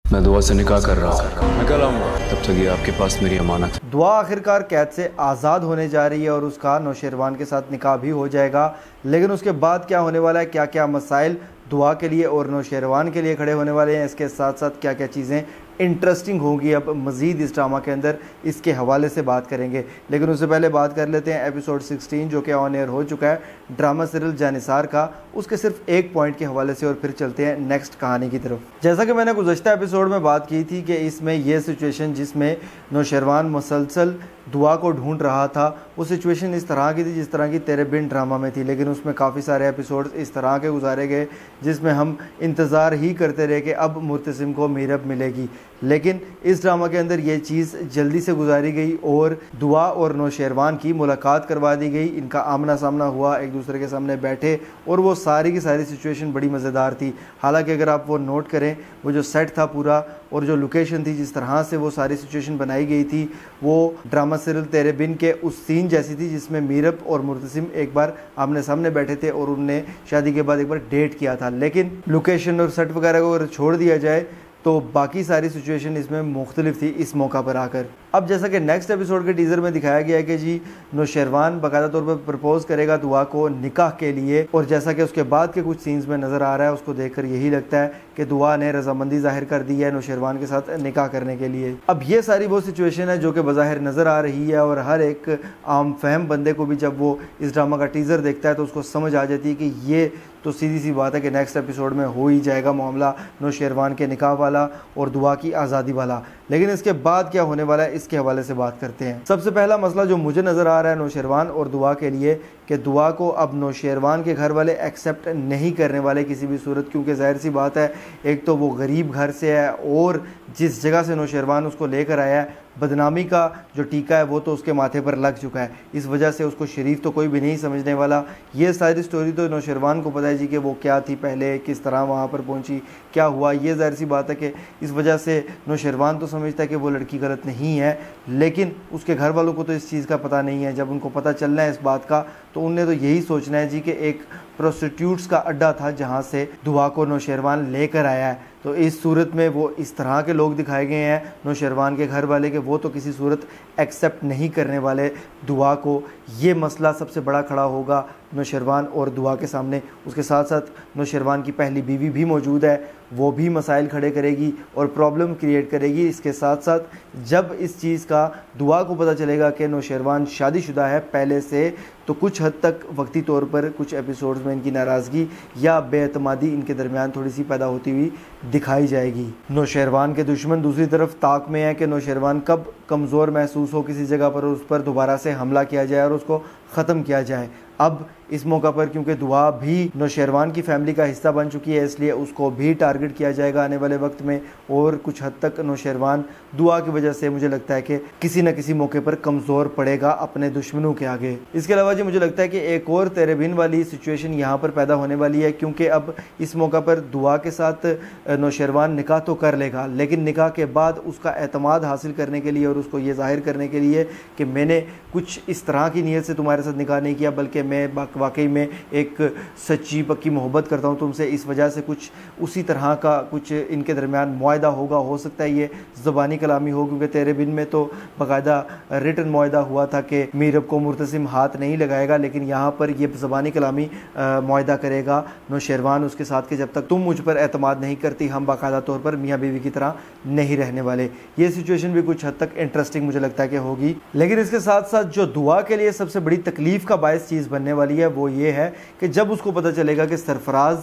मैं दुआ से निकाह कर रहा हूँ, मैं कल आऊँगा, तब तक ये आपके पास मेरी अमानत है। दुआ आखिरकार कैद से आज़ाद होने जा रही है और उसका नौशेरवान के साथ निकाह भी हो जाएगा। लेकिन उसके बाद क्या होने वाला है, क्या क्या मसाइल दुआ के लिए और नौशेरवान के लिए खड़े होने वाले हैं, इसके साथ साथ क्या क्या चीज़ें इंटरेस्टिंग होंगी अब मज़ीद इस ड्रामा के अंदर, इसके हवाले से बात करेंगे। लेकिन उससे पहले बात कर लेते हैं एपिसोड 16 जो कि ऑन एयर हो चुका है ड्रामा सीरियल जानिसार का, उसके सिर्फ एक पॉइंट के हवाले से, और फिर चलते हैं नेक्स्ट कहानी की तरफ। जैसा कि मैंने गुज़श्ता एपिसोड में बात की थी कि इसमें यह सिचुएशन जिसमें नौशेरवान मुसलसल दुआ को ढूंढ रहा था, वो सिचुएशन इस तरह की थी जिस तरह की तेरे बिन ड्रामा में थी। लेकिन उसमें काफ़ी सारे एपिसोड्स इस तरह के गुजारे गए जिसमें हम इंतज़ार ही करते रहे कि अब मुर्तसिम को मीरब मिलेगी। लेकिन इस ड्रामा के अंदर ये चीज़ जल्दी से गुजारी गई और दुआ और नौशेरवान की मुलाकात करवा दी गई, इनका आमना सामना हुआ, एक दूसरे के सामने बैठे, और वो सारी की सारी सिचुएशन बड़ी मज़ेदार थी। हालांकि अगर आप वो नोट करें, वो जो सेट था पूरा और जो लोकेशन थी, जिस तरह से वो सारी सिचुएशन बनाई गई थी, वो ड्रामा सीरियल तेरे बिन के उस सीन जैसी थी जिसमें मीरब और मुर्तसिम एक बार आमने सामने बैठे थे और उनने शादी के बाद एक बार डेट किया था। लेकिन लोकेशन और सेट वगैरह को अगर छोड़ दिया जाए तो बाकी सारी सिचुएशन इसमें मुख्तलिफ थी इस मौका पर आकर। अब जैसा कि नेक्स्ट एपिसोड के टीज़र में दिखाया गया है कि जी नौशेरवान बाकायदा तौर पर प्रपोज करेगा दुआ को निकाह के लिए, और जैसा कि उसके बाद के कुछ सीन्स में नज़र आ रहा है, उसको देखकर यही लगता है कि दुआ ने रजामंदी जाहिर कर दी है नौशेरवान के साथ निकाह करने के लिए। अब ये सारी वो सिचुएशन है जो कि बज़ाहिर नज़र आ रही है और हर एक आम फहम बंदे को भी जब वो इस ड्रामा का टीज़र देखता है तो उसको समझ आ जाती है कि ये तो सीधी सी बात है कि नेक्स्ट एपिसोड में हो ही जाएगा मामला नौशेरवान के निकाह वाला और दुआ की आज़ादी वाला। लेकिन इसके बाद क्या होने वाला है, इसके हवाले से बात करते हैं। सबसे पहला मसला जो मुझे नज़र आ रहा है नौशेरवान और दुआ के लिए, कि दुआ को अब नौशेरवान के घर वाले एक्सेप्ट नहीं करने वाले किसी भी सूरत, क्योंकि जाहिर सी बात है एक तो वो गरीब घर से है और जिस जगह से नौशेरवान उसको लेकर आया है, बदनामी का जो टीका है वो तो उसके माथे पर लग चुका है। इस वजह से उसको शरीफ तो कोई भी नहीं समझने वाला। ये सारी स्टोरी तो नौशेरवान को पता है जी कि वो क्या थी पहले, किस तरह वहाँ पर पहुँची, क्या हुआ। ये जाहिर सी बात है कि इस वजह से नौशेरवान तो समझता है कि वो लड़की गलत नहीं है, लेकिन उसके घर वालों को तो इस चीज़ का पता नहीं है। जब उनको पता चलना है इस बात का तो उनने तो यही सोचना है जी कि एक प्रोस्टिट्यूट्स का अड्डा था जहाँ से दुआ को नौशेरवान लेकर आया है। तो इस सूरत में वो इस तरह के लोग दिखाए गए हैं नौशेरवान के घर वाले के वो तो किसी सूरत एक्सेप्ट नहीं करने वाले दुआ को। ये मसला सबसे बड़ा खड़ा होगा नौशेरवान और दुआ के सामने। उसके साथ साथ नौशेरवान की पहली बीवी भी मौजूद है, वो भी मसाइल खड़े करेगी और प्रॉब्लम क्रिएट करेगी। इसके साथ साथ जब इस चीज़ का दुआ को पता चलेगा कि नौशेरवान शादीशुदा है पहले से, तो कुछ हद तक वक्ती तौर पर कुछ एपिसोड्स में इनकी नाराज़गी या बेअतमादी इनके दरमियान थोड़ी सी पैदा होती हुई दिखाई जाएगी। नौशेरवान के दुश्मन दूसरी तरफ ताक में है कि नौशेरवान कब कमज़ोर महसूस हो किसी जगह पर, उस पर दोबारा से हमला किया जाए और उसको ख़त्म किया जाए। अब इस मौका पर क्योंकि दुआ भी नौशेरवान की फैमिली का हिस्सा बन चुकी है, इसलिए उसको भी टारगेट किया जाएगा आने वाले वक्त में, और कुछ हद तक नौशेरवान दुआ की वजह से मुझे लगता है कि किसी न किसी मौके पर कमज़ोर पड़ेगा अपने दुश्मनों के आगे। इसके अलावा जी मुझे लगता है कि एक और तेरे बिन वाली सिचुएशन यहाँ पर पैदा होने वाली है, क्योंकि अब इस मौका पर दुआ के साथ नौशेरवान निकाह तो कर लेगा, लेकिन निकाह के बाद उसका एतमाद हासिल करने के लिए और उसको ये जाहिर करने के लिए कि मैंने कुछ इस तरह की नीयत से तुम्हारे साथ निकाह नहीं किया, बल्कि मैं वाकई में एक सच्ची पक्की मोहब्बत करता हूँ तुमसे, इस वजह से कुछ उसी तरह का कुछ इनके दरमियान मुआहदा होगा। हो सकता है ये ज़बानी कलामी हो, क्योंकि तेरे बिन में तो बाकायदा रिटन मुआहदा हुआ था कि मीरब को मुर्तसिम हाथ नहीं लगाएगा, लेकिन यहाँ पर ये ज़बानी कलामी मुआहदा करेगा नौशेरवान उसके साथ कि जब तक तुम मुझ पर एतमाद नहीं करती हम बाकायदा तौर पर मियाँ बीवी की तरह नहीं रहने वाले। ये सिचुएशन भी कुछ हद तक इंटरेस्टिंग मुझे लगता है कि होगी। लेकिन इसके साथ साथ जो दुआ के लिए सबसे बड़ी तकलीफ़ का बायस चीज़ बनने वाली है वो ये है कि जब उसको पता चलेगा कि सरफराज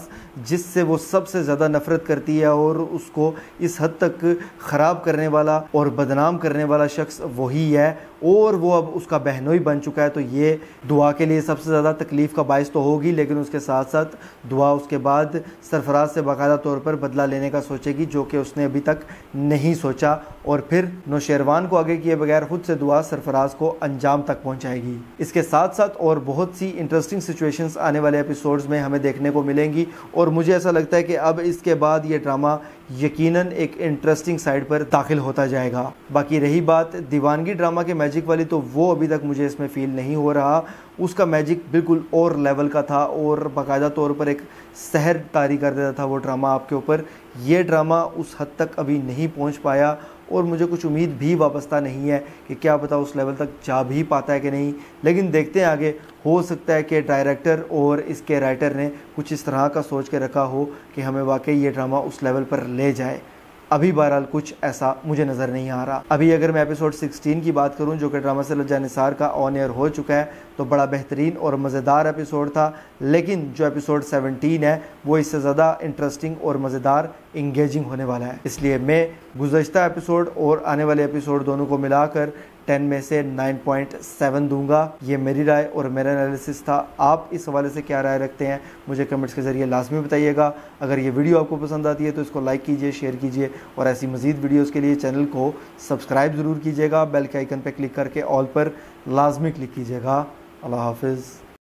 जिससे वो सबसे ज़्यादा नफ़रत करती है और उसको इस हद तक ख़राब करने वाला और बदनाम करने वाला शख्स वही है और वो अब उसका बहनोई बन चुका है, तो ये दुआ के लिए सबसे ज़्यादा तकलीफ़ का बायस तो होगी। लेकिन उसके साथ साथ दुआ उसके बाद सरफराज से बाकायदा तौर पर बदला लेने का सोचेगी, जो कि उसने अभी तक नहीं सोचा, और फिर नौशेरवान को आगे किए बगैर खुद से दुआ सरफराज को अंजाम तक पहुंचाएगी। इसके साथ साथ और बहुत सी इंटरेस्टिंग सिचुएशंस आने वाले एपिसोड्स में हमें देखने को मिलेंगी, और मुझे ऐसा लगता है कि अब इसके बाद ये ड्रामा यकीनन एक इंटरेस्टिंग साइड पर दाखिल होता जाएगा। बाकी रही बात दीवानगी ड्रामा के मैजिक वाली, तो वो अभी तक मुझे इसमें फील नहीं हो रहा, उसका मैजिक बिल्कुल और लेवल का था और बाकायदा तौर पर एक सहर तारी कर देता था वो ड्रामा आपके ऊपर। ये ड्रामा उस हद तक अभी नहीं पहुंच पाया और मुझे कुछ उम्मीद भी वाबस्ता नहीं है कि क्या पता उस लेवल तक जा भी पाता है कि नहीं, लेकिन देखते हैं आगे। हो सकता है कि डायरेक्टर और इसके राइटर ने कुछ इस तरह का सोच के रखा हो कि हमें वाकई ये ड्रामा उस लेवल पर ले जाए। अभी बहरहाल कुछ ऐसा मुझे नज़र नहीं आ रहा। अभी अगर मैं एपिसोड 16 की बात करूं जो कि ड्रामा से लज्जा निसार का ऑन एयर हो चुका है, तो बड़ा बेहतरीन और मज़ेदार एपिसोड था। लेकिन जो एपिसोड 17 है वो इससे ज़्यादा इंटरेस्टिंग और मज़ेदार इंगेजिंग होने वाला है। इसलिए मैं गुज़श्ता एपिसोड और आने वाले एपिसोड दोनों को मिलाकर 10 में से 9.7 दूंगा। ये मेरी राय और मेरा एनालिसिस था। आप इस हवाले से क्या राय रखते हैं मुझे कमेंट्स के ज़रिए लाजमी बताइएगा। अगर ये वीडियो आपको पसंद आती है तो इसको लाइक कीजिए, शेयर कीजिए और ऐसी मज़ीद वीडियोज़ के लिए चैनल को सब्सक्राइब ज़रूर कीजिएगा। बेल के आइकन पर क्लिक करके ऑल पर लाजमी क्लिक कीजिएगा। अल्लाह हाफिज़।